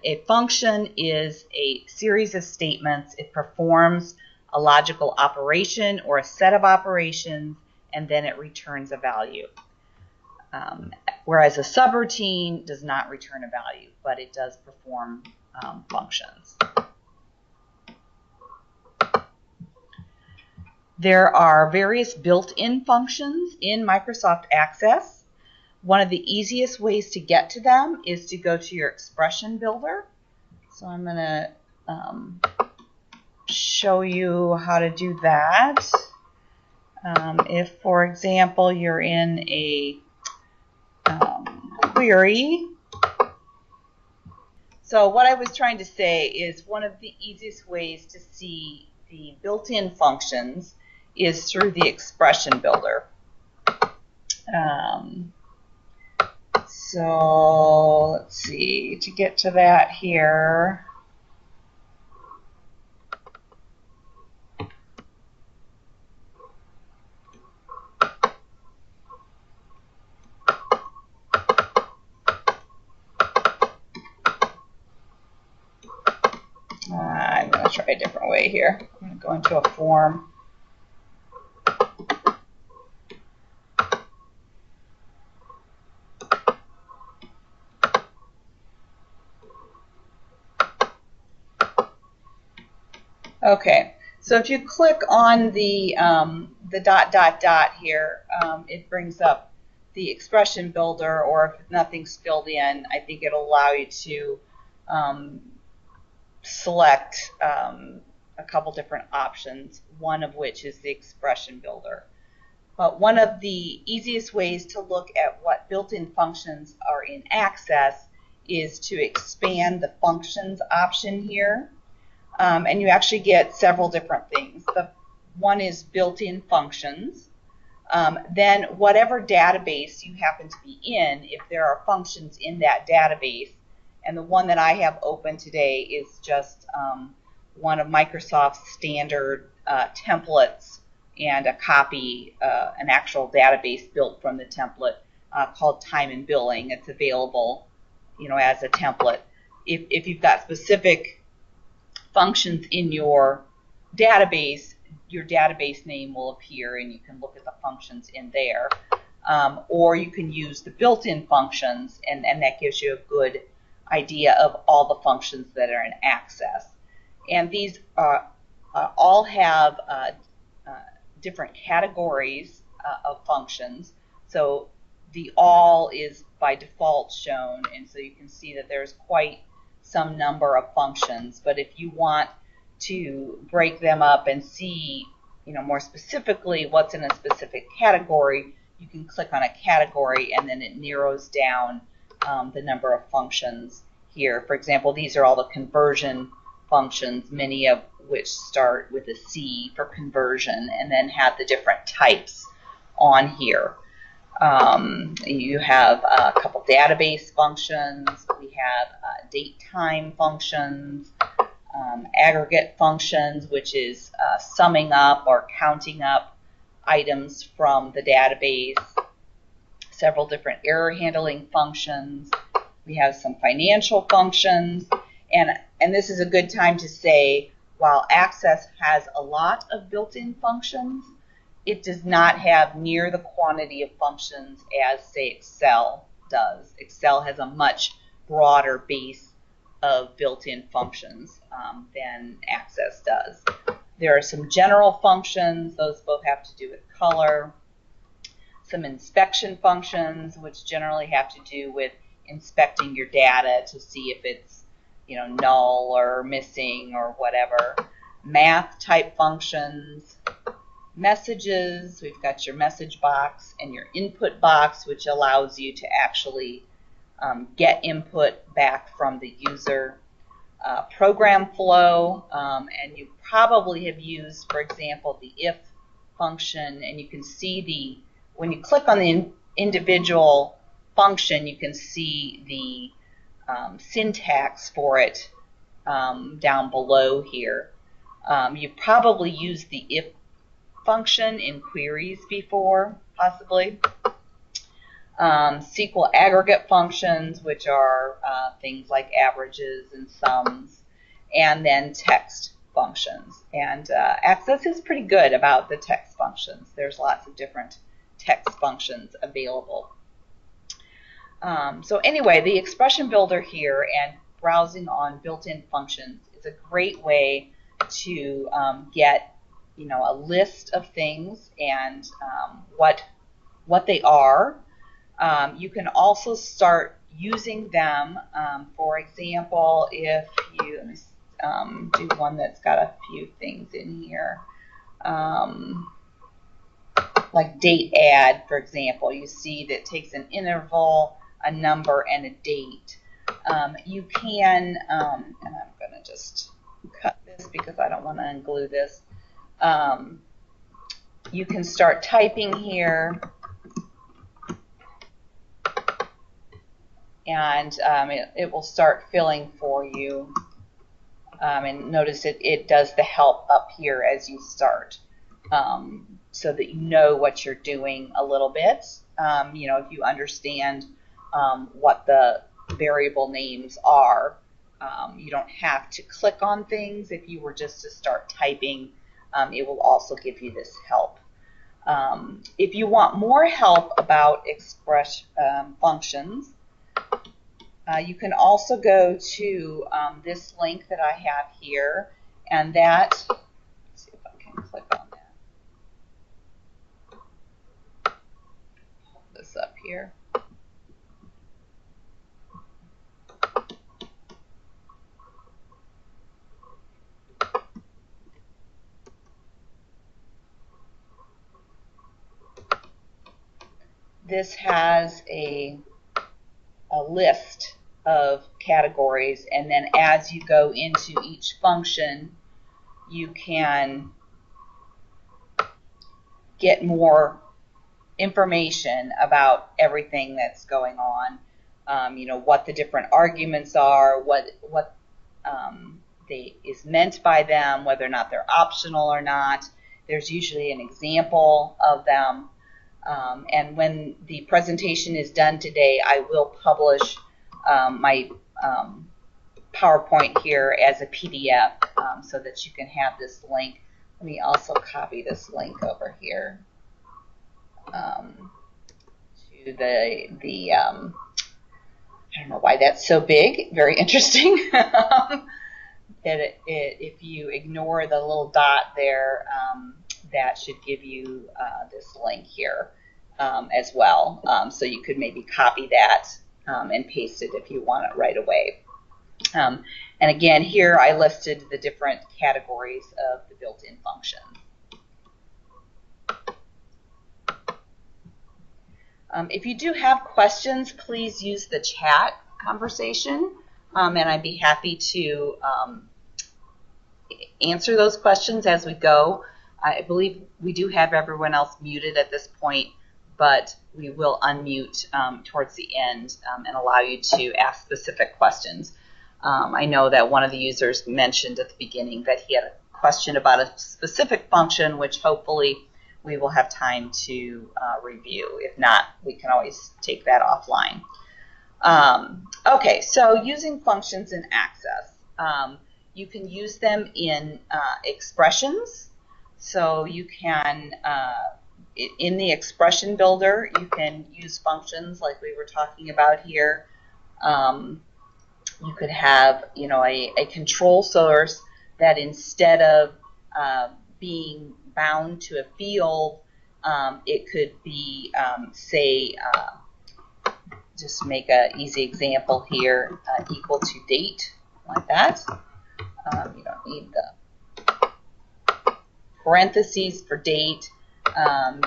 A function is a series of statements. It performs a logical operation or a set of operations, and then it returns a value. Whereas a subroutine does not return a value, but it does perform functions. There are various built-in functions in Microsoft Access. One of the easiest ways to get to them is to go to your expression builder. So I'm going to show you how to do that. If, for example, you're in a query. So what I was trying to say is one of the easiest ways to see the built-in functions is through the expression builder. So let's see, to get to that here. I'm going to try a different way here. I'm going to go into a form. Okay, so if you click on the dot here, it brings up the expression builder, or if nothing's filled in, I think it'll allow you to select a couple different options, one of which is the expression builder. But one of the easiest ways to look at what built-in functions are in Access is to expand the functions option here. And you actually get several different things. The one is built-in functions. Then whatever database you happen to be in, if there are functions in that database, and the one that I have open today is just one of Microsoft's standard templates and a copy, an actual database built from the template called Time and Billing. It's available, as a template. If you've got specific functions in your database name will appear and you can look at the functions in there. Or you can use the built-in functions, and that gives you a good idea of all the functions that are in Access. And these all have different categories of functions. So the all is by default shown, and so you can see that there's quite some number of functions. But if you want to break them up and see, more specifically what's in a specific category, you can click on a category and then it narrows down the number of functions here. For example, these are all the conversion functions, many of which start with a C for conversion and then have the different types on here. You have a couple database functions. We have date time functions, aggregate functions, which is summing up or counting up items from the database, several different error handling functions. We have some financial functions, and this is a good time to say, while Access has a lot of built-in functions, it does not have near the quantity of functions as, say, Excel does. Excel has a much broader base of built-in functions than Access does. There are some general functions. Those both have to do with color. Some inspection functions, which generally have to do with inspecting your data to see if it's null or missing or whatever. Math type functions. Messages, we've got your message box and your input box, which allows you to actually get input back from the user. Program flow, and you probably have used, for example, the if function, and you can see when you click on the individual function, you can see the syntax for it down below here. You've probably used the if function in queries before, possibly. SQL aggregate functions, which are things like averages and sums, and then text functions. And Access is pretty good about the text functions. There's lots of different text functions available. So anyway, the expression builder here and browsing on built-in functions is a great way to get, a list of things and what they are. You can also start using them. For example, if you do one that's got a few things in here, like date add, for example, you see that it takes an interval, a number, and a date. You can, and I'm going to just cut this because I don't want to unglue this. You can start typing here, and it will start filling for you. And notice it does the help up here as you start, so that you know what you're doing a little bit. If you understand what the variable names are, you don't have to click on things. If you were just to start typing, it will also give you this help. If you want more help about express functions, you can also go to this link that I have here, and that, let's see if I can click on that. Hold this up here. This has a list of categories, and then as you go into each function, you can get more information about everything that's going on. What the different arguments are, what is meant by them, whether or not they're optional or not. There's usually an example of them. And when the presentation is done today, I will publish my PowerPoint here as a PDF so that you can have this link. Let me also copy this link over here to the I don't know why that's so big, very interesting. If you ignore the little dot there, that should give you this link here as well. So you could maybe copy that and paste it if you want it right away. And again, here I listed the different categories of the built-in functions. If you do have questions, please use the chat conversation, and I'd be happy to answer those questions as we go. I believe we do have everyone else muted at this point, but we will unmute towards the end and allow you to ask specific questions. I know that one of the users mentioned at the beginning that he had a question about a specific function, which hopefully we will have time to review. If not, we can always take that offline. Okay, so using functions in Access. You can use them in expressions. So you can, in the expression builder, you can use functions like we were talking about here. You could have, a control source that instead of being bound to a field, it could be, say, just make an easy example here, equal to date, like that. You don't need the parentheses for date.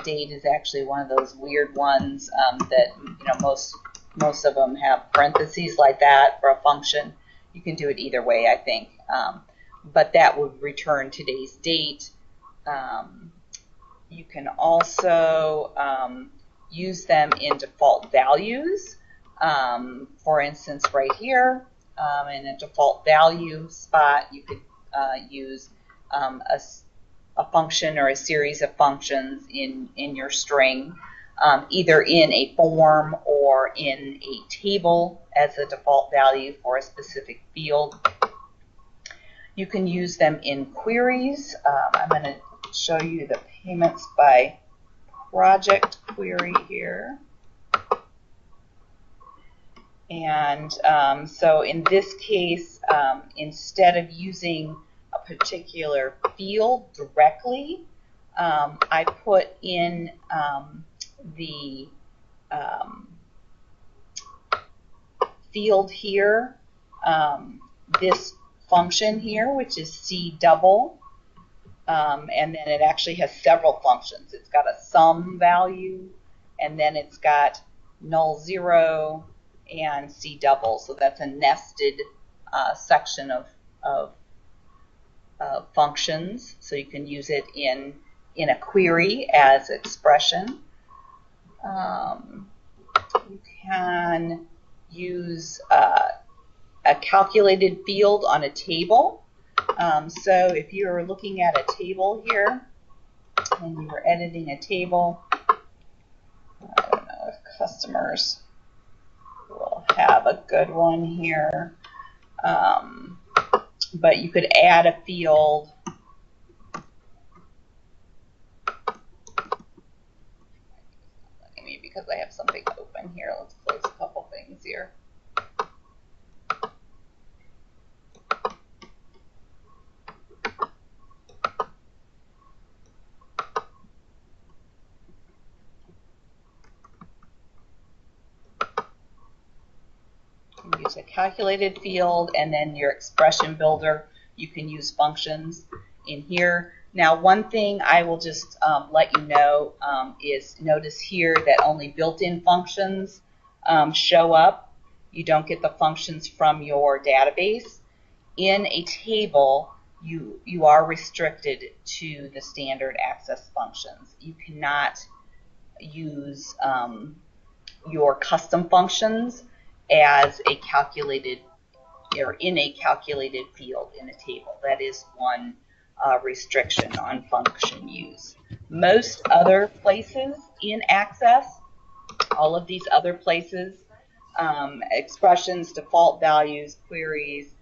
Date is actually one of those weird ones that most of them have parentheses like that for a function. You can do it either way, I think. But that would return today's date. You can also use them in default values. For instance, right here, in a default value spot, you could use a function or a series of functions in your string. either in a form or in a table as a default value for a specific field. You can use them in queries. I'm going to show you the payments by project query here. And so in this case, instead of using a particular field directly, I put in the field here, this function here, which is C double, and then it actually has several functions. It's got a sum value, and then it's got null zero and C double. So that's a nested section of functions. So you can use it in a query as expression. You can use a calculated field on a table. So if you're looking at a table here and you were editing a table, I don't know if customers will have a good one here, but you could add a field. Me because I have something open here. Let's close a couple things here. Use a calculated field, and then your expression builder, you can use functions in here. Now, one thing I will just let you know is notice here that only built-in functions show up. You don't get the functions from your database. In a table, you are restricted to the standard access functions. You cannot use your custom functions as a calculated or in a calculated field in a table. That is one restriction on function use. Most other places in Access, all of these other places, expressions, default values, queries,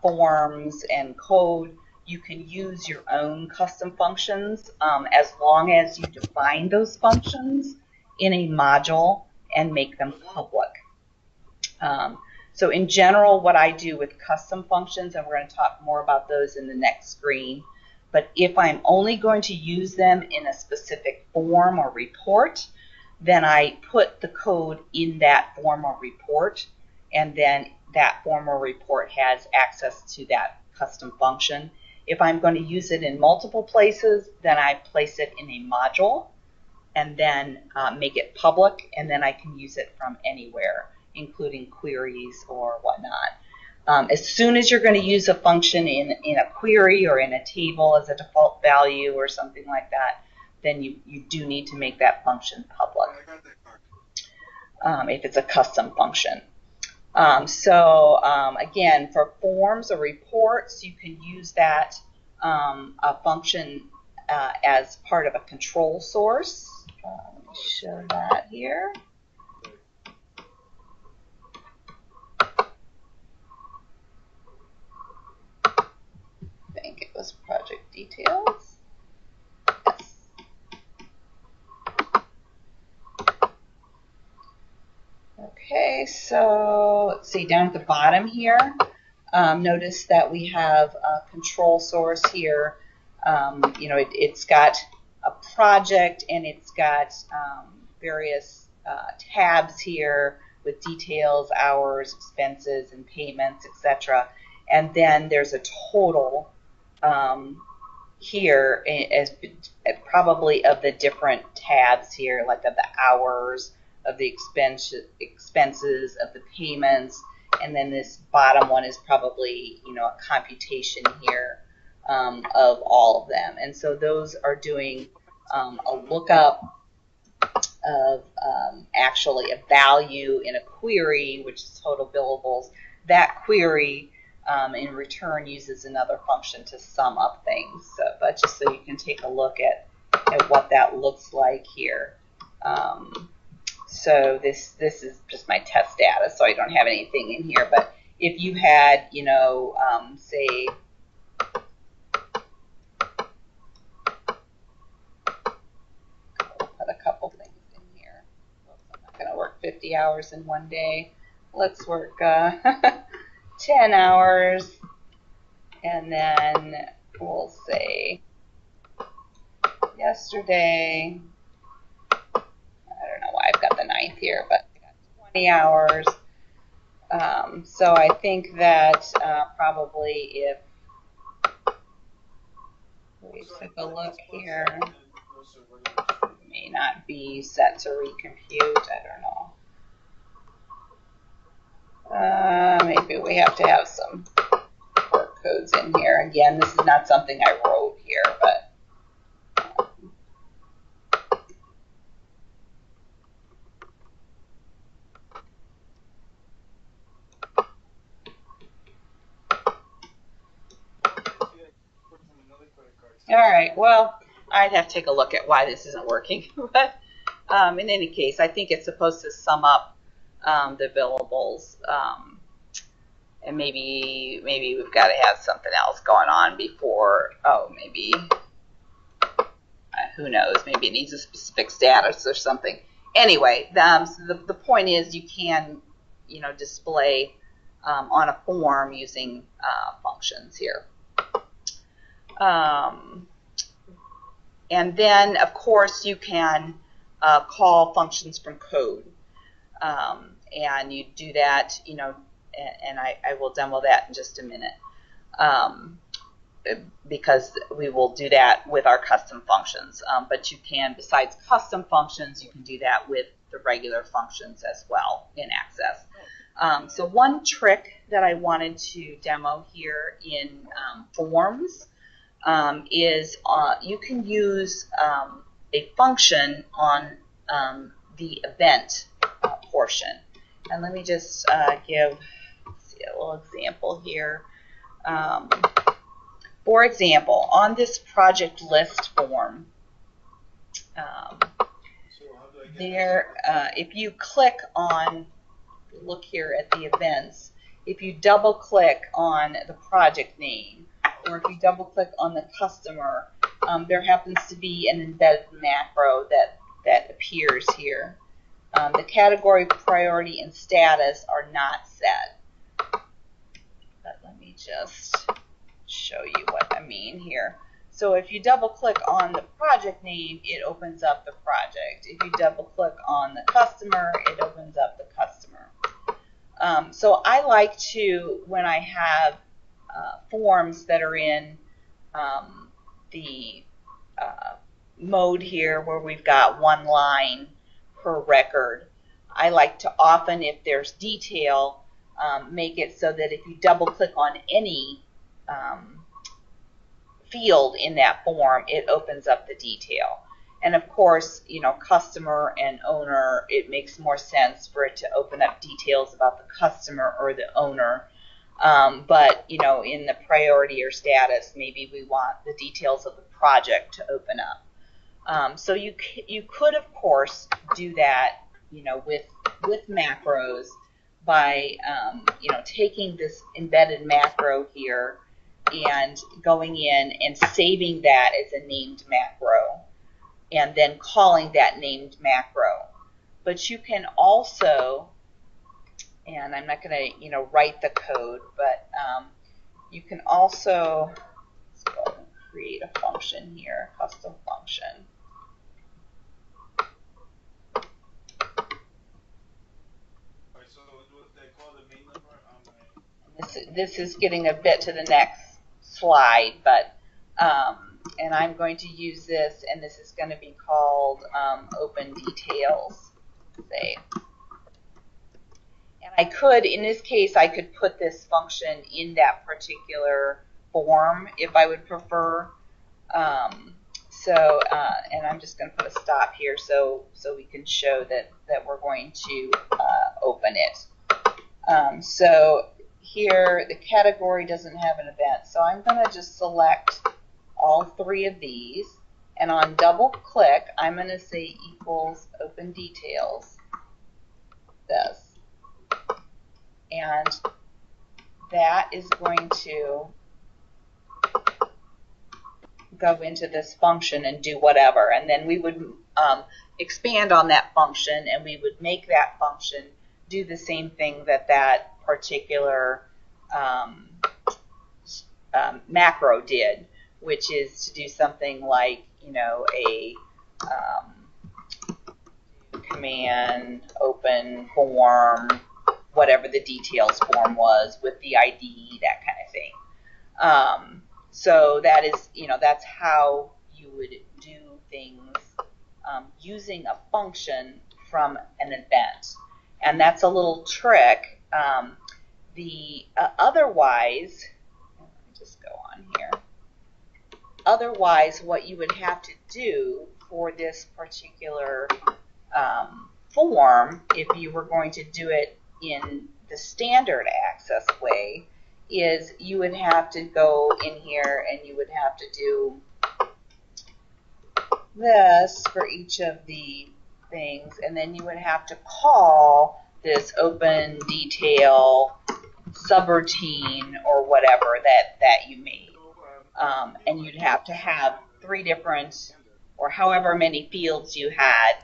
forms, and code, you can use your own custom functions as long as you define those functions in a module and make them public. So in general, what I do with custom functions, and we're going to talk more about those in the next screen, but if I'm only going to use them in a specific form or report, then I put the code in that form or report, and then that form or report has access to that custom function. If I'm going to use it in multiple places, then I place it in a module and then make it public, and then I can use it from anywhere, including queries or whatnot. As soon as you're going to use a function in a query or in a table as a default value or something like that, then you do need to make that function public if it's a custom function. Again, for forms or reports, you can use that a function as part of a control source. Let me show that here. I think it was project details. Yes. Okay, so let's see, down at the bottom here, notice that we have a control source here. It's got a project, and it's got various tabs here with details, hours, expenses, and payments, etc. And then there's a total here, as probably of the different tabs here, like of the hours, of the expenses, of the payments, and then this bottom one is probably a computation here of all of them. And so those are doing a lookup of actually a value in a query, which is total billables. That query in return uses another function to sum up things. But just so you can take a look at what that looks like here. So this is just my test data, so I don't have anything in here. But if you had, you know, say, put a couple things in here. Oops, I'm not going to work 50 hours in one day. Let's work 10 hours, and then we'll say yesterday. I don't know why I've got the 9th here, but I got 20 hours. So I think that probably if we took a look here, it may not be set to recompute. I don't know. Maybe we have to have some work codes in here. Again, this is not something I wrote here, but all right, well, I'd have to take a look at why this isn't working. But in any case, I think it's supposed to sum up the billables. And maybe we've got to have something else going on before, maybe, who knows, maybe it needs a specific status or something. Anyway, the point is you can, you know, display on a form using functions here. And then, of course, you can call functions from code. And you do that, you know, and I will demo that in just a minute, because we will do that with our custom functions. But you can, besides custom functions, you can do that with the regular functions as well in Access. So one trick that I wanted to demo here in forms is you can use a function on the event portion. And let me just give a little example here. For example, on this project list form, if you click on, look here at the events, if you double click on the project name, or if you double click on the customer, there happens to be an embedded macro that appears here. The category, priority, and status are not set. But let me just show you what I mean here. So if you double click on the project name, it opens up the project. If you double click on the customer, it opens up the customer. So I like to, when I have forms that are in the mode here where we've got one line per record, I like to often, if there's detail, make it so that if you double click on any field in that form, it opens up the detail. And of course, you know, customer and owner, it makes more sense for it to open up details about the customer or the owner. But, you know, in the priority or status, maybe we want the details of the project to open up. So you could, of course, do that, you know, with macros by, you know, taking this embedded macro here and going in and saving that as a named macro and then calling that named macro. But you can also, and I'm not going to, you know, write the code, but you can also, let's go ahead and create a function here, custom function. This is getting a bit to the next slide, but and I'm going to use this, and this is going to be called open details. Say, and I could, in this case, I could put this function in that particular form if I would prefer. And I'm just going to put a stop here so we can show that we're going to open it. So here, the category doesn't have an event, so I'm going to just select all three of these, and on double click, I'm going to say equals open details, this. And that is going to go into this function and do whatever. And then we would expand on that function, and we would make that function do the same thing that that particular macro did, which is to do something like, you know, a command open form, whatever the details form was with the ID, that kind of thing. So that is, you know, that's how you would do things using a function from an event. And that's a little trick. Otherwise, let me just go on here. Otherwise, what you would have to do for this particular form, if you were going to do it in the standard access way, is you would have to go in here and you would have to do this for each of the things, and then you would have to call this open detail subroutine or whatever that you made. And you'd have to have 3 different, or however many fields you had,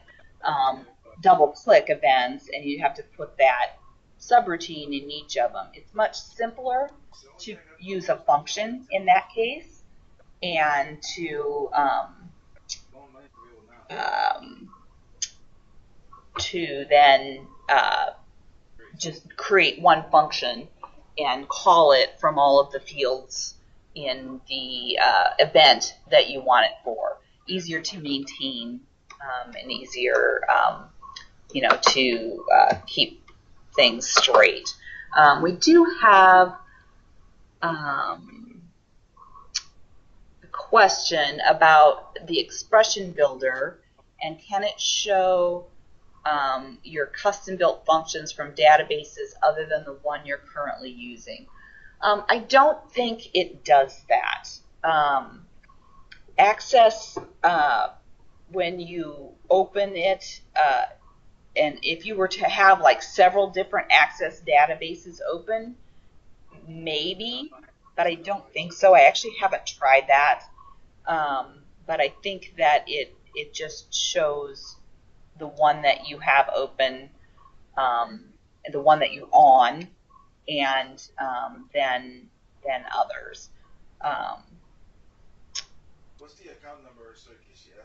double-click events, and you'd have to put that subroutine in each of them. It's much simpler to use a function in that case, and to then just create one function and call it from all of the fields in the event that you want it for. Easier to maintain and easier, you know, to keep things straight. We do have a question about the expression builder, and can it show your custom-built functions from databases other than the one you're currently using? I don't think it does that. Access, when you open it, and if you were to have like several different Access databases open, maybe, but I don't think so. I actually haven't tried that, but I think that it just shows the one that you have open, the one that you're on, and then others. What's the account number?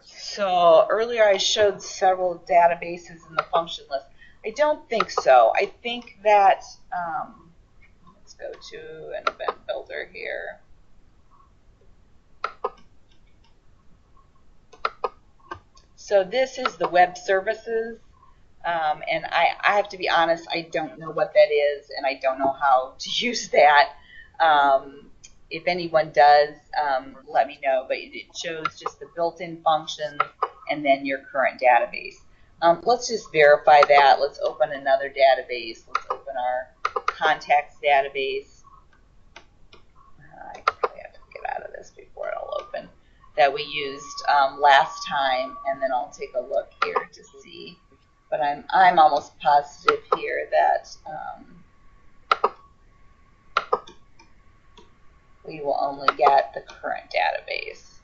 So earlier I showed several databases in the function list. I don't think so. I think that, let's go to an event builder here. So this is the web services, and I have to be honest, I don't know what that is, and I don't know how to use that. If anyone does, let me know, but it shows just the built-in functions and then your current database. Let's just verify that. Let's open another database. Let's open our contacts database. I probably have to get out of this before it'll open. That we used last time, and then I'll take a look here to see. But I'm almost positive here that we will only get the current database.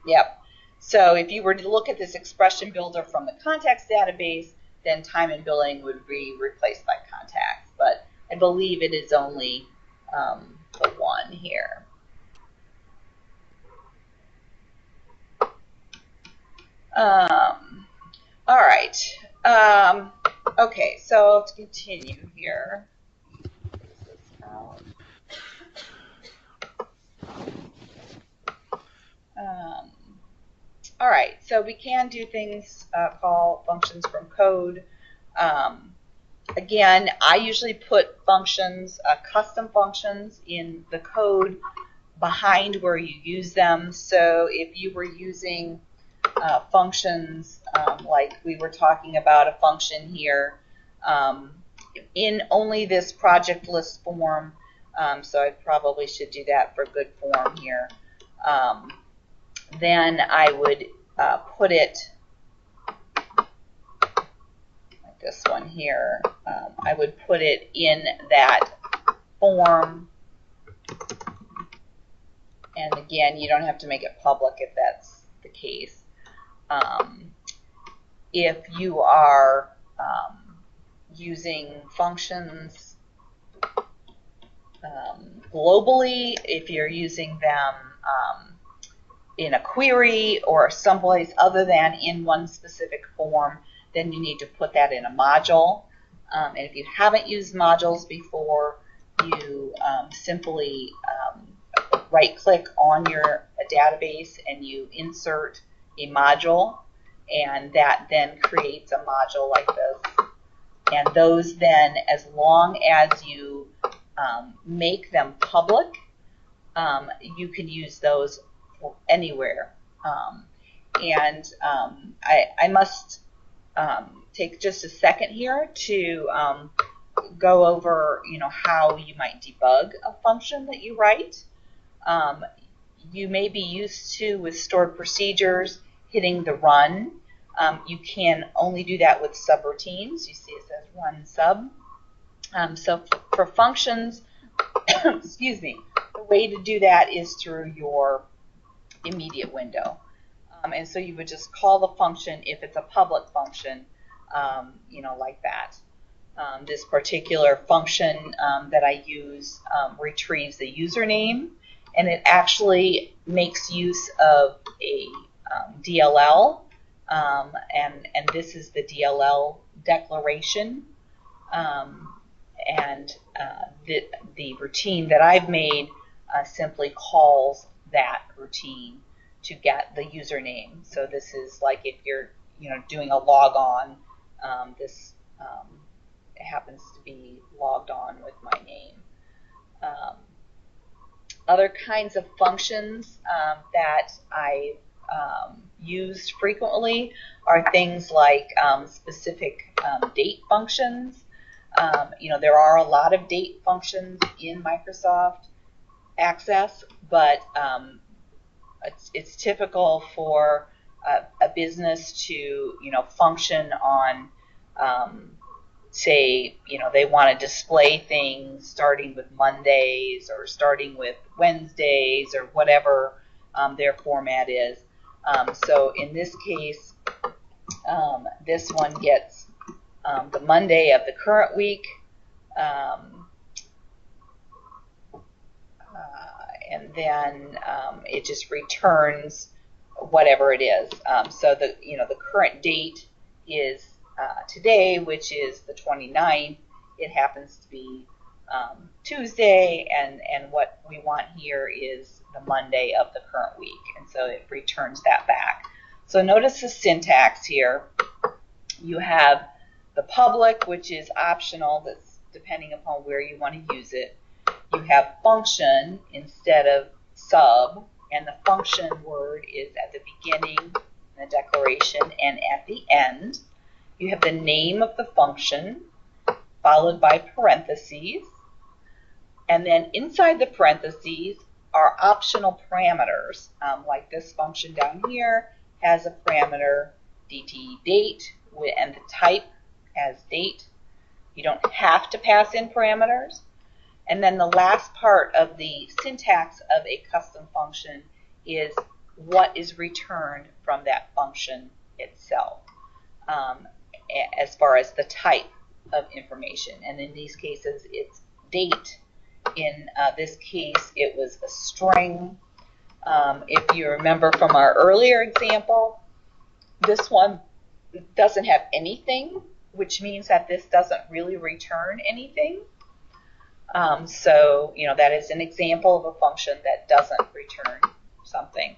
Yep. So if you were to look at this expression builder from the contacts database, then time and billing would be replaced by contacts. But I believe it is only the one here. All right. Okay, so to continue here. All right, so we can do things, call functions from code. Again, I usually put functions, custom functions in the code behind where you use them. So if you were using functions like we were talking about a function here in only this project list form, so I probably should do that for good form here. Then I would put it like this one here. I would put it in that form. And again, you don't have to make it public if that's the case. If you are using functions globally, if you're using them in a query or someplace other than in one specific form, then you need to put that in a module. And if you haven't used modules before, you simply right-click on your database and you insert a module, and that then creates a module like this. And those then, as long as you make them public, you can use those anywhere. I must take just a second here to go over, how you might debug a function that you write. You may be used to, with stored procedures, hitting the run. You can only do that with subroutines. You see it says run sub. So for functions, excuse me, the way to do that is through your immediate window. And so you would just call the function if it's a public function, like that. This particular function that I use retrieves the username, and it actually makes use of a DLL, and this is the DLL declaration. The routine that I've made simply calls that routine to get the username. So this is like if you're doing a log on, this happens to be logged on with my name. Other kinds of functions that I use frequently are things like specific date functions. There are a lot of date functions in Microsoft Access, but it's typical for a business to function on say they want to display things starting with Mondays or starting with Wednesdays or whatever their format is. So in this case, this one gets the Monday of the current week, and then it just returns whatever it is. So the current date is today, which is the 29th. It happens to be Tuesday, and what we want here is the Monday of the current week, and so it returns that back. So notice the syntax here. You have the public, which is optional, that's depending upon where you want to use it. You have function instead of sub, and the function word is at the beginning in the declaration and at the end. You have the name of the function followed by parentheses, and then inside the parentheses are optional parameters, like this function down here has a parameter dt date and the type as date. You don't have to pass in parameters. And then the last part of the syntax of a custom function is what is returned from that function itself, as far as the type of information. And in these cases, it's date. In this case, it was a string. If you remember from our earlier example, this one doesn't have anything, which means that this doesn't really return anything. So that is an example of a function that doesn't return something.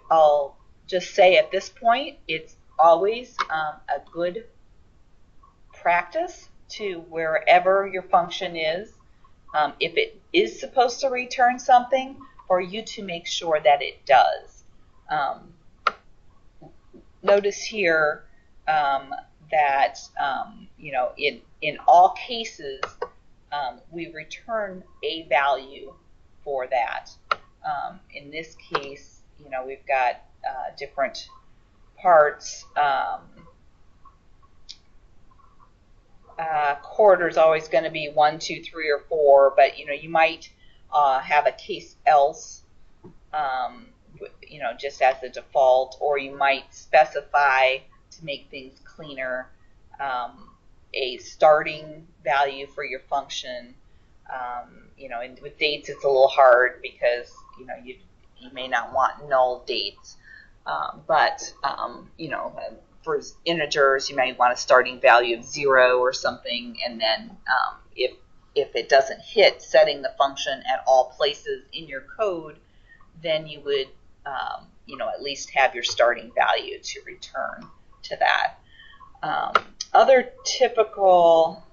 I'll just say at this point, it's always a good practice to, wherever your function is, if it is supposed to return something, for you to make sure that it does. Notice here that in all cases we return a value for that. In this case, we've got different parts. Quarter is always going to be 1, 2, 3, or 4, but you might have a case else, just as the default, or you might specify to make things cleaner a starting value for your function. And with dates it's a little hard because you may not want null dates, but for integers you might want a starting value of 0 or something, and then if it doesn't hit setting the function at all places in your code, then you would at least have your starting value to return to that. Other typical,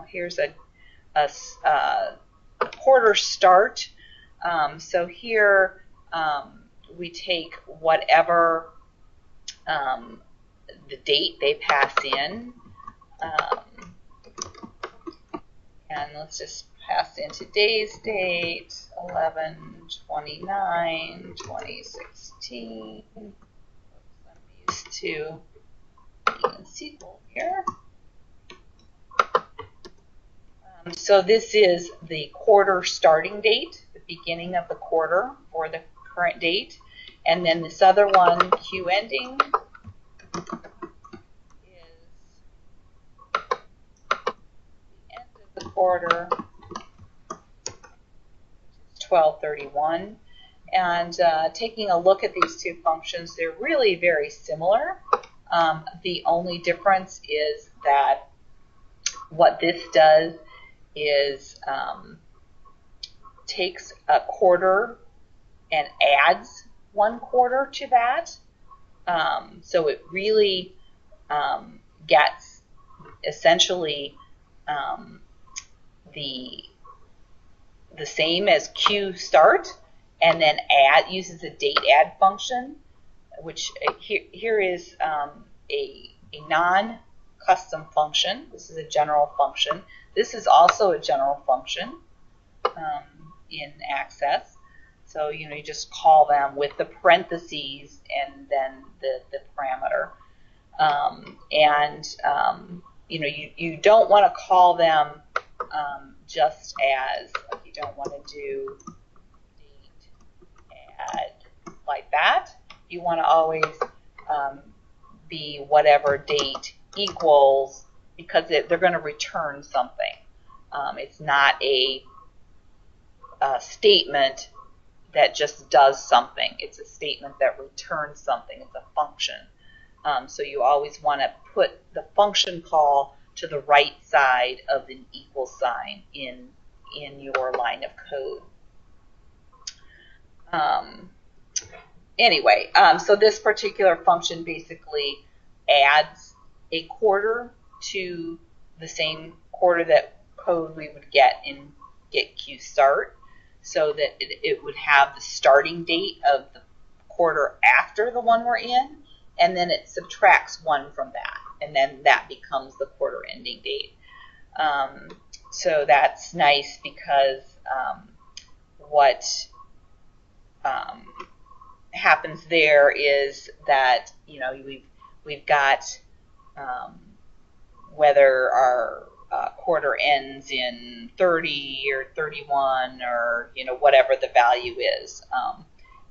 here's a quarter start. So here we take whatever the date they pass in, and let's just pass in today's date, 11/29/2016. I'm used to being SQL here. So this is the quarter starting date, the beginning of the quarter for the current date. And then this other one, Q ending, is the end of the quarter, which is 12/31. And taking a look at these two functions, they're really very similar. The only difference is that what this does is takes a quarter and adds 1 quarter to that. So it really gets essentially the same as Q start, and then uses a date add function, which here is a non-custom function. This is a general function. This is also a general function in Access. So you just call them with the parentheses and then the parameter. You don't want to call them just as, you don't want to do date add like that. You want to always be whatever date equals, because they're going to return something. It's not a statement that just does something. It's a statement that returns something. It's a function. So you always want to put the function call to the right side of an equal sign in your line of code. Anyway, so this particular function basically adds a quarter to the same quarter that code we would get in getQStart, so that it would have the starting date of the quarter after the one we're in, and then it subtracts 1 from that, and then that becomes the quarter ending date. So that's nice because what happens there is that we've got whether our quarter ends in 30 or 31 or whatever the value is,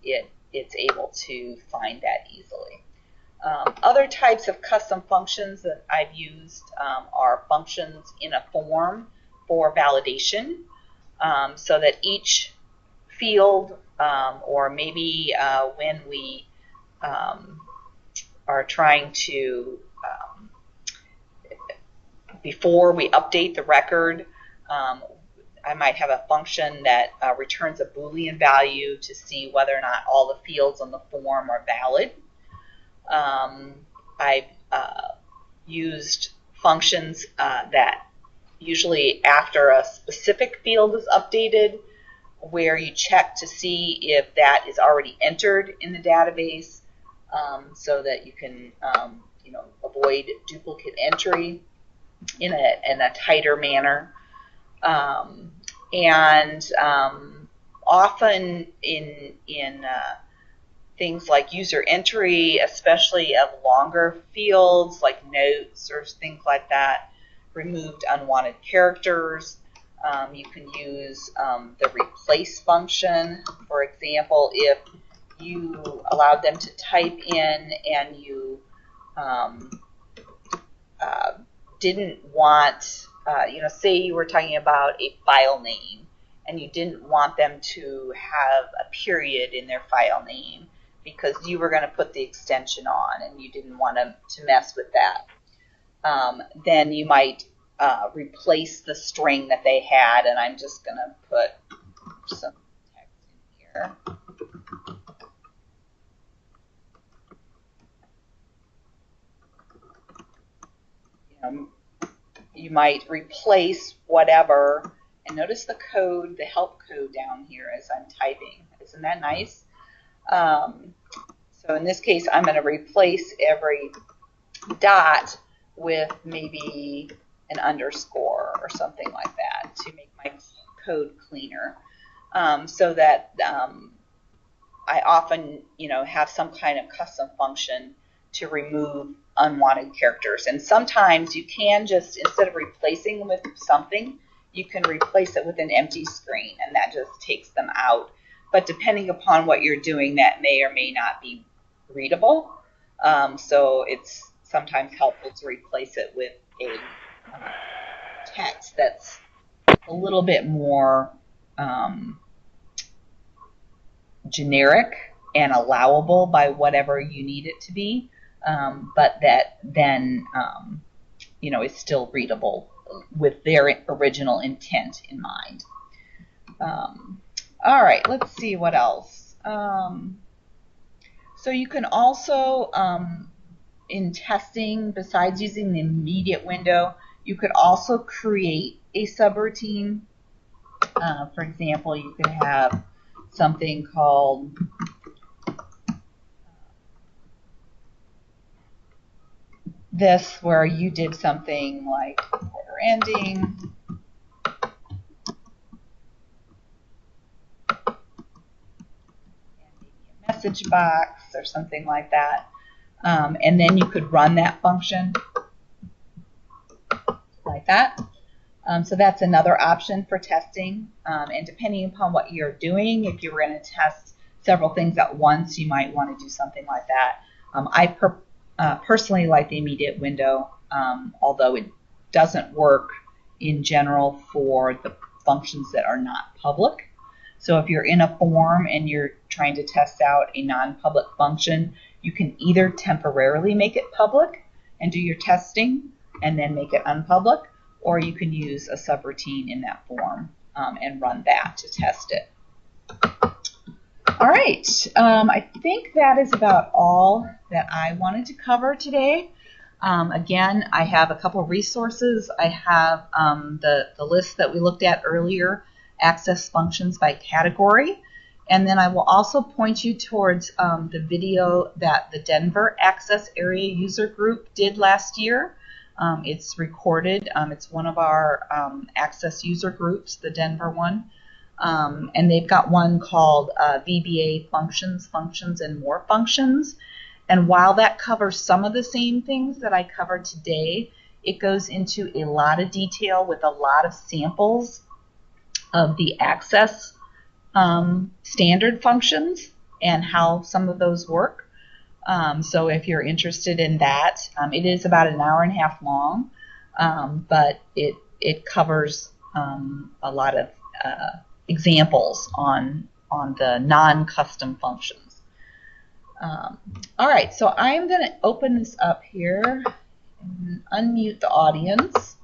it's able to find that easily. Other types of custom functions that I've used are functions in a form for validation, so that each field, or maybe when we are trying to, before we update the record, I might have a function that returns a Boolean value to see whether or not all the fields on the form are valid. I've used functions that usually after a specific field is updated, where you check to see if that is already entered in the database, so that you can avoid duplicate entry in a tighter manner. Often in things like user entry, especially of longer fields like notes or things like that, removed unwanted characters. You can use the replace function. For example, if you allowed them to type in and you didn't want, say you were talking about a file name and you didn't want them to have a period in their file name because you were going to put the extension on and you didn't want them to mess with that, then you might replace the string that they had, and I'm just going to put some text in here. You might replace whatever, and notice the code, the help code down here as I'm typing. Isn't that nice? So in this case, I'm going to replace every dot with maybe an underscore or something like that to make my code cleaner, so that I often, have some kind of custom function to remove unwanted characters. And sometimes you can just, instead of replacing with something, you can replace it with an empty screen, and that just takes them out. But depending upon what you're doing, that may or may not be readable. So it's sometimes helpful to replace it with a text that's a little bit more generic and allowable by whatever you need it to be, but that then is still readable with their original intent in mind. All right, let's see what else. So you can also, in testing, besides using the immediate window, you could also create a subroutine. For example, you could have something called this, where you did something like quarter ending, and maybe a message box or something like that. And then you could run that function like that. So that's another option for testing. And depending upon what you're doing, if you're going to test several things at once, you might want to do something like that. I personally like the immediate window, although it doesn't work in general for the functions that are not public. So if you're in a form and you're trying to test out a non-public function, you can either temporarily make it public and do your testing and then make it unpublic, or you can use a subroutine in that form and run that to test it. All right, I think that is about all that I wanted to cover today. Again, I have a couple resources. I have the list that we looked at earlier, access functions by category. And then I will also point you towards the video that the Denver Access Area User Group did last year. It's recorded. It's one of our Access User Groups, the Denver one. And they've got one called VBA Functions, and More Functions. And while that covers some of the same things that I covered today, it goes into a lot of detail with a lot of samples of the access standard functions and how some of those work. So if you're interested in that, it is about an hour and a half long, but it covers a lot of examples on the non-custom functions. All right, so I'm going to open this up here and unmute the audience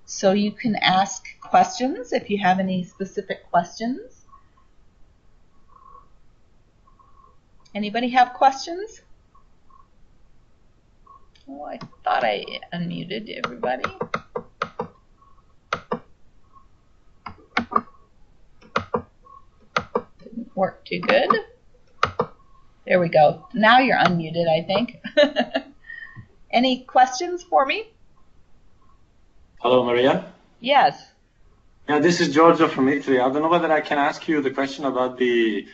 so you can ask questions if you have any specific questions. Anybody have questions? Oh, I thought I unmuted everybody. Didn't work too good. There we go. Now you're unmuted, I think. Any questions for me? Hello, Maria. Yes. Yeah, this is Giorgio from Italy. I don't know whether I can ask you the question about the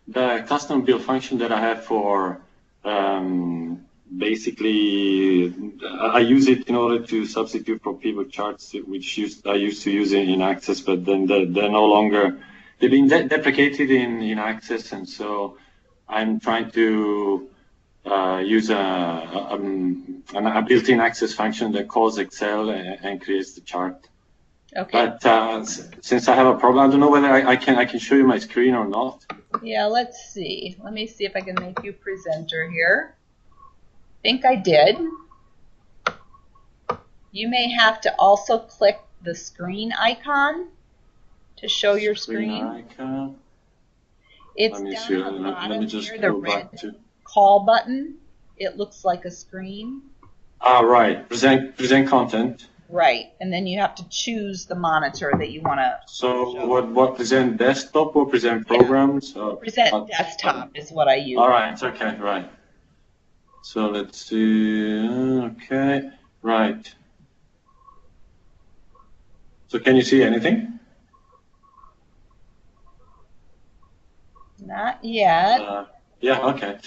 the custom build function that I have for basically, I use it in order to substitute for pivot charts, which I used to use it in Access, but then they're no longer, they've been deprecated in Access, and so I'm trying to use a built-in Access function that calls Excel and creates the chart. Okay. But since I have a problem, I don't know whether I can show you my screen or not. Yeah, let's see. Let me see if I can make you presenter here. I think I did. You may have to also click the screen icon to show your screen. Icon. It's Let me down see. at the bottom Let me just near the go red back to. call button. It looks like a screen. Ah, right. Present content. Right, and then you have to choose the monitor that you want to. So what present desktop or present programs? Yeah. Present desktop is what I use. All right. Okay. Right. So let's see. Okay. Right. So can you see anything? Not yet. Yeah. Okay.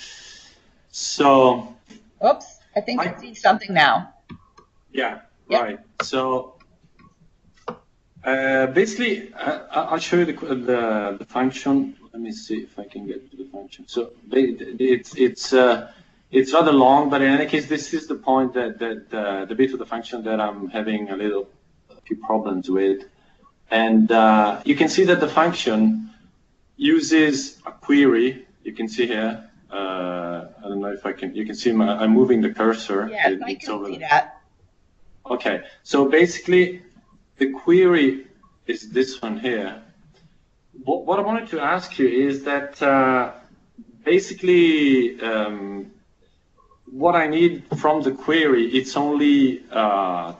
So. Oops. I think I see something now. Yeah. Yep. Right. So basically, I'll show you the function. Let me see if I can get to the function. So it's rather long, but in any case, this is the point that the bit of the function that I'm having a few problems with, and you can see that the function uses a query. You can see here. I don't know if I can. You can see I'm moving the cursor. Yes, I can see that. Okay, so basically the query is this one here. What I wanted to ask you is that basically what I need from the query, it's only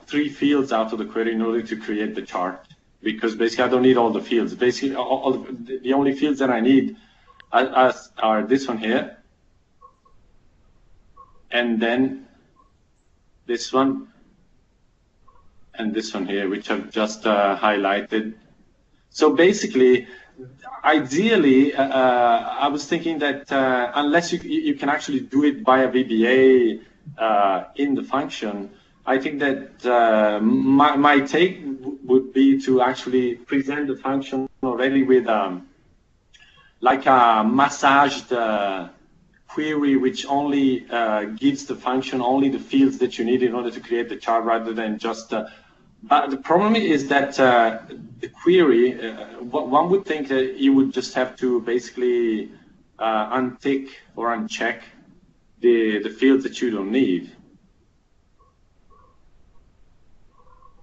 3 fields out of the query in order to create the chart, because basically I don't need all the fields. Basically the only fields that I need are this one here, and then this one, and this one here, which I've just highlighted. So basically, ideally, I was thinking that unless you can actually do it via VBA in the function, I think that my take would be to actually present the function already with like a massaged query, which only gives the function only the fields that you need in order to create the chart, rather than just but the problem is that the query, one would think that you would just have to basically untick or uncheck the fields that you don't need,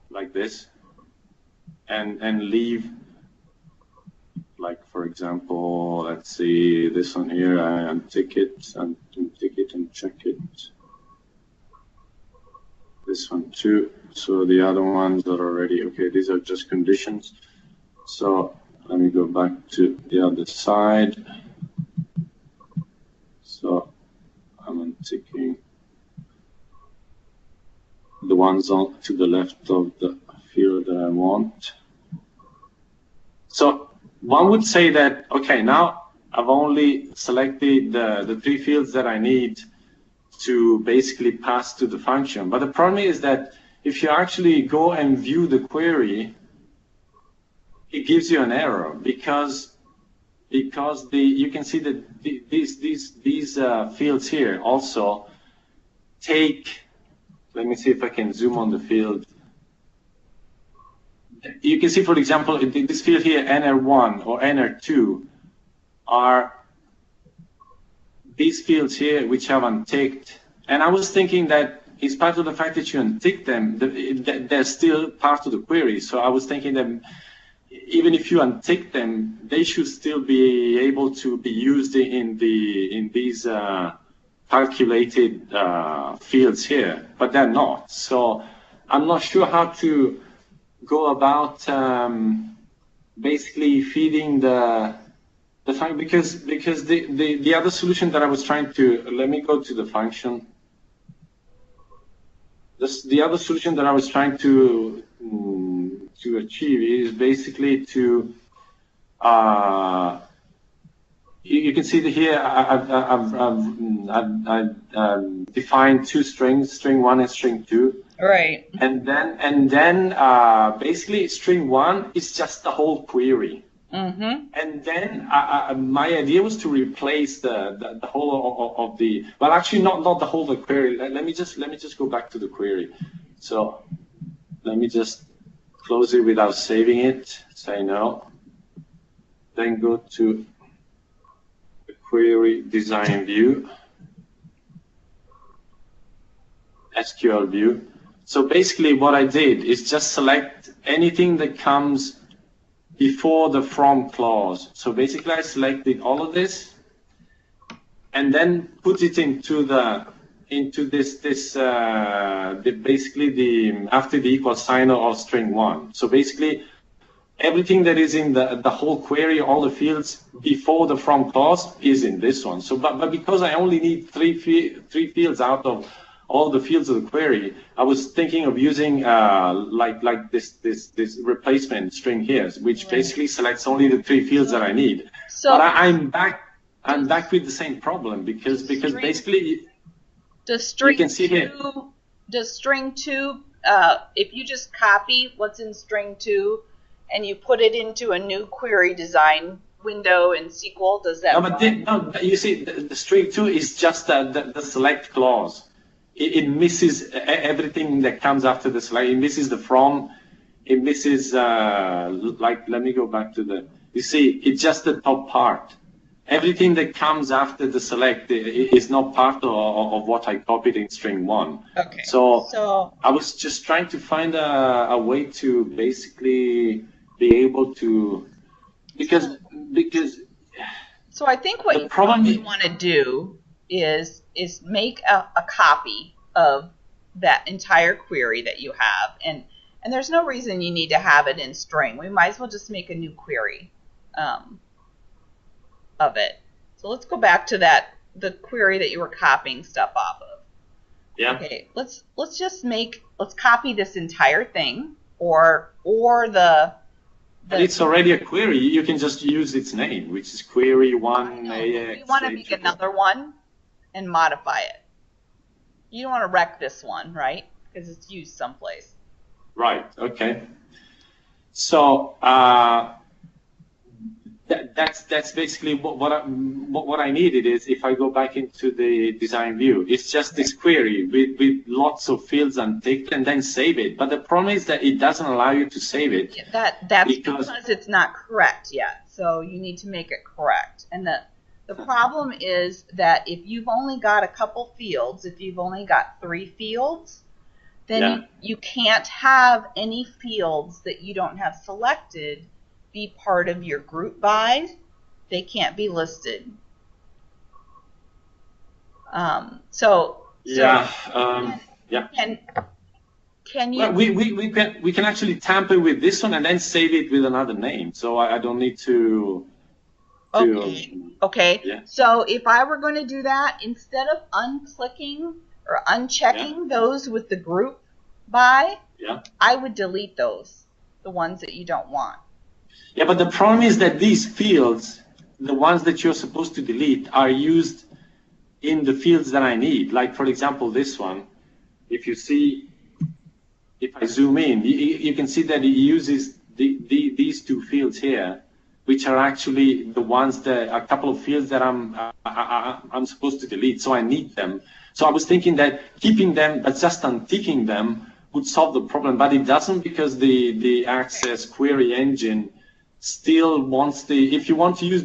like this, and leave, like for example, let's see this one here, I untick it and check it. This one too. So the other ones are already, okay, these are just conditions. So let me go back to the other side. So I'm unticking the ones on to the left of the field that I want. So one would say that, okay, now I've only selected the 3 fields that I need to basically pass to the function. But the problem is that if you actually go and view the query, it gives you an error because you can see that these fields here also take. Let me see if I can zoom on the field. You can see, for example, this field here, NR1 or NR2, are these fields here which have unticked. And I was thinking that in spite of the fact that you untick them, they're still part of the query. So I was thinking that even if you untick them, they should still be able to be used in these calculated fields here, but they're not. So I'm not sure how to go about basically feeding the function, because the other solution that I was trying to, let me go to the function. The other solution that I was trying to achieve is basically to you can see that here I've defined two strings, string 1 and string 2. Right. And then basically string 1 is just the whole query. Mm-hmm. And then my idea was to replace the whole of the, well, actually not the whole of the query. Let me just go back to the query. So let me just close it without saving it. Say no. Then go to the query design view, SQL view. So basically what I did is just select anything that comes before the from clause. So basically I selected all of this and then put it into basically the after the equal sign of string 1. So basically everything that is in the whole query, all the fields before the from clause is in this one. So but because I only need three fields out of all the fields of the query, I was thinking of using like this replacement string here, which basically selects only the 3 fields that I need. So but I'm back with the same problem because basically you can see here. Does string 2, if you just copy what's in string 2 and you put it into a new query design window in SQL, does that? No, you see, the string 2 is just the select clause. It misses everything that comes after the select. It misses the from. It misses like. Let me go back to the. You see, it's just the top part. Everything that comes after the select is not part of what I copied in string 1. Okay. So I was just trying to find a way to basically be able to because. So I think what you probably want to do is make a copy of that entire query that you have, and there's no reason you need to have it in string. We might as well just make a new query of it. So let's go back to the query that you were copying stuff off of. Yeah. Okay. Let's copy this entire thing, or the. But it's already a query. You can just use its name, which is query 1 AX. We want to make another one and modify it. You don't want to wreck this one, right? Because it's used someplace. Right. Okay. So that's basically what I needed is if I go back into the design view, it's just this query with lots of fields unticked and then save it. But the problem is that it doesn't allow you to save it. Yeah, that's because it's not correct yet. So you need to make it correct. And the problem is that if you've only got a couple fields, if you've only got 3 fields, then you can't have any fields that you don't have selected be part of your group by. They can't be listed. Can you? Well, we can actually tamper with this one and then save it with another name. So I don't need to. Okay. Yeah. So if I were going to do that, instead of unclicking or unchecking those with the group by, I would delete those, the ones that you don't want. Yeah, but the problem is that these fields, the ones that you're supposed to delete, are used in the fields that I need. Like, for example, this one. If you see, if I zoom in, you can see that it uses these 2 fields here, which are actually the ones that a couple of fields that I'm supposed to delete. So I need them. So I was thinking that keeping them, but just unticking them would solve the problem, but it doesn't because the Access query engine still wants if you want to use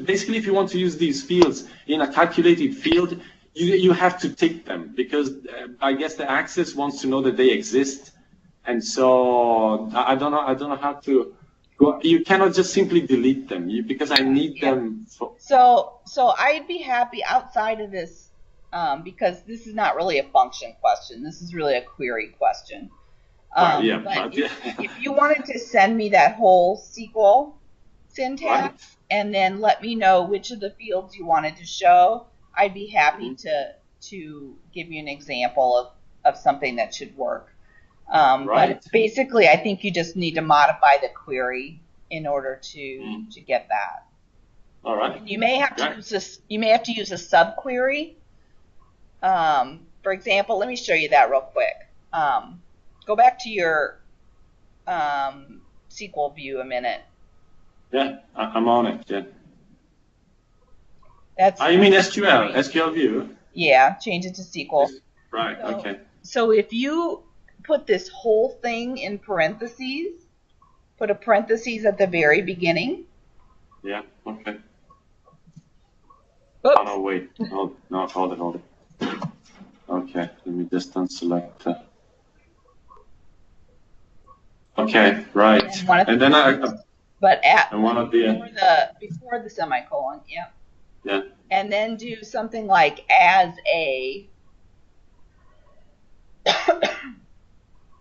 these fields in a calculated field, you have to tick them because I guess the Access wants to know that they exist, and so I don't know how to go. You cannot just simply delete them because I need them. So I'd be happy outside of this because this is not really a function question. This is really a query question. If you wanted to send me that whole SQL syntax and then let me know which of the fields you wanted to show, I'd be happy to give you an example of something that should work. But basically, I think you just need to modify the query in order to get that. All right. You may have to Right. use this. You may have to use a subquery. For example, let me show you that real quick. Go back to your SQL view a minute. Yeah, I'm on it. Yeah. That's. You mean SQL? SQL view? Yeah, change it to SQL. Right. So, Okay. So if you put this whole thing in parentheses, put a parentheses at the very beginning. Yeah. Okay. Oops. Oh no, wait. Hold it. Okay. Let me just unselect. Okay. Right. And then But at and one of the before the semicolon, yeah. Yeah. And then do something like as a.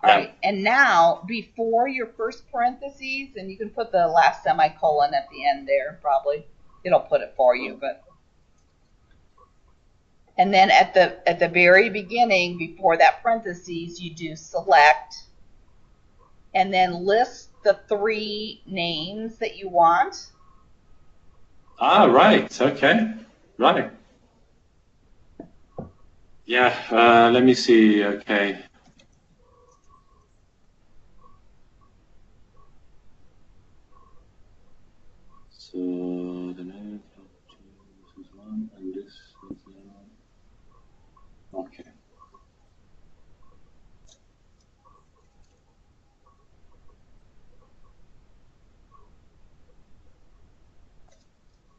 All right, and now before your first parentheses, and you can put the last semicolon at the end there, probably. It'll put it for you, but. And then at the very beginning, before that parentheses, you do select, and then list the 3 names that you want. Ah, right. Okay. Right. Yeah. Let me see. Okay. So the name this is one, and this is okay.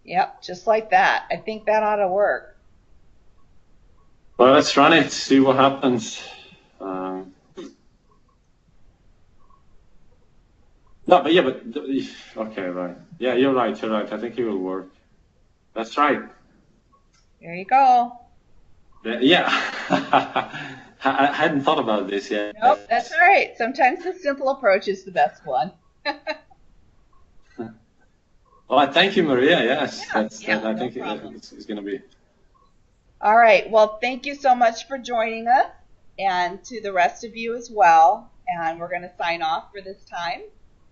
Yep, just like that. I think that ought to work. Well, let's run it. See what happens. No, but okay, right. Yeah, you're right. I think it will work. That's right. There you go. Yeah. I hadn't thought about this yet. Nope, that's all right. Sometimes the simple approach is the best one. Well, thank you, Maria. Yes, I think it's going to be. All right. Well, thank you so much for joining us, and to the rest of you as well. And we're going to sign off for this time.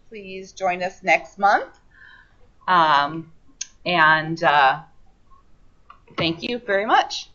Please join us next month. And thank you very much.